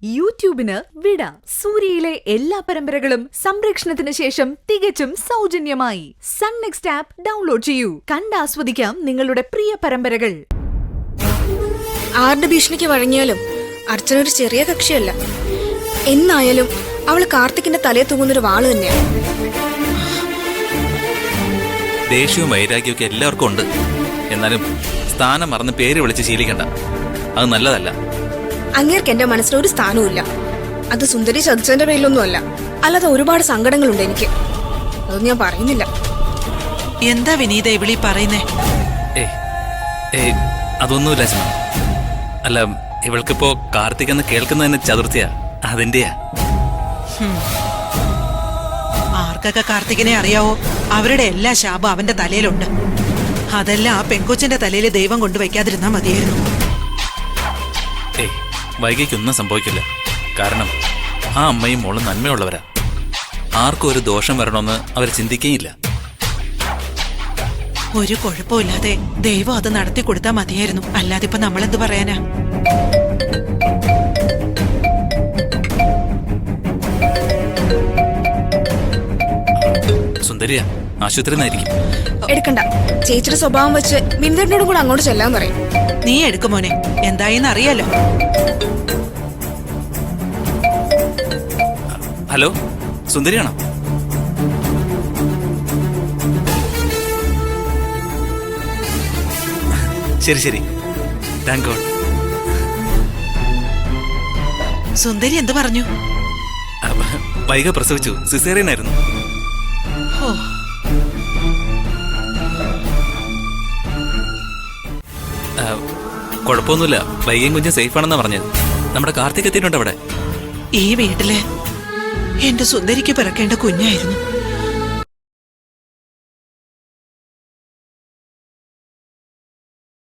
യൂട്യൂബിന് വിട. സൂര്യയിലെ എല്ലാ പരമ്പരകളും സംരക്ഷണത്തിന് ശേഷം തികച്ചും സൗജന്യമായി സൺ നെക്സ്റ്റ് ആപ്പ് ഡൗൺലോഡ് ചെയ്യൂ. കണ്ടാസ്വദിക്കാം നിങ്ങളുടെ പ്രിയ പരമ്പരകൾ. ആരുടെ ഭീഷണിക്ക് വഴങ്ങിയാലും അർച്ചന ഒരു ചെറിയ കക്ഷിയല്ല. എന്നായാലും അവള് കാർത്തിക്കിന്റെ തലയെ തൂങ്ങുന്നൊരു വാള് തന്നെയാണ്. ദേഷ്യവും വൈരാഗ്യമൊക്കെ എല്ലാവർക്കും ഉണ്ട്. എന്നാലും സ്ഥാനം മറന്ന് പേര് വിളിച്ച് ശീലിക്കണ്ട, അത് നല്ലതല്ല. അങ്ങേർക്ക് എന്റെ മനസ്സിലൊരു സ്ഥാനവുമില്ല. അത് സുന്ദരി ചതിച്ചതിന്റെ പേരിലൊന്നുമല്ല. അല്ലാതെ ഒരുപാട് സങ്കടങ്ങളുണ്ട് എനിക്ക്. അതൊന്നും ഞാൻ പറയുന്നില്ല. എന്താ വിനീത ഇവിളി പറയുന്നേ? അതൊന്നുമില്ല ചുമ. അല്ല, ഇവൾക്കിപ്പോ കാർത്തിക് എന്ന് കേൾക്കുന്നതിന് ചതുർത്ഥിയാ, അതിന്റെയാ. ആർക്കൊക്കെ കാർത്തികിനെ അറിയാവോ? അവരുടെ എല്ലാ ശാപം അവന്റെ തലയിലുണ്ട്. അതെല്ലാം ആ പെൺകൊച്ചിന്റെ തലയിൽ ദൈവം കൊണ്ടുവയ്ക്കാതിരുന്നാ മതിയായിരുന്നു. വൈകിക്കൊന്നും സംഭവിക്കില്ല. കാരണം ആ അമ്മയും മോളും നന്മയുള്ളവരാ. ആർക്കും ഒരു ദോഷം വരണമെന്ന് അവർ ചിന്തിക്കുകയില്ല. ഒരു കുഴപ്പമില്ലാതെ ദൈവം അത് നടത്തി കൊടുത്താൽ മതിയായിരുന്നു. അല്ലാതെ ഇപ്പൊ നമ്മളെന്ത് പറയാനാ? സുന്ദരിയാ, ആശുപത്രി നിന്നായിരിക്കും. എടുക്കണ്ട. ചേച്ചിയുടെ സ്വഭാവം വെച്ച് മിനിതേട്ടനോടും കൂടെ അങ്ങോട്ട് ചെല്ലാൻ പറയും. നീ എടുക്കുമോനെ, എന്തായിന്ന് അറിയാലോ. ഹലോ, സുന്ദരിയാണോ? ശരി ശരി, താങ്ക് ഗോഡ്. സുന്ദരി എന്ത് പറഞ്ഞു? വൈക പ്രസവിച്ചു, സിസേറിയൻ ആയിരുന്നു. കുഴപ്പമൊന്നുമില്ല, വൈകയും കുഞ്ഞും സേഫ് ആണെന്നാ പറഞ്ഞത്. നമ്മുടെ കാർത്തിക് എത്തിയിട്ടുണ്ട് അവിടെ. ഈ വീട്ടില് എന്റെ സുന്ദരിക്ക് പിറക്കേണ്ട കുഞ്ഞായിരുന്നു.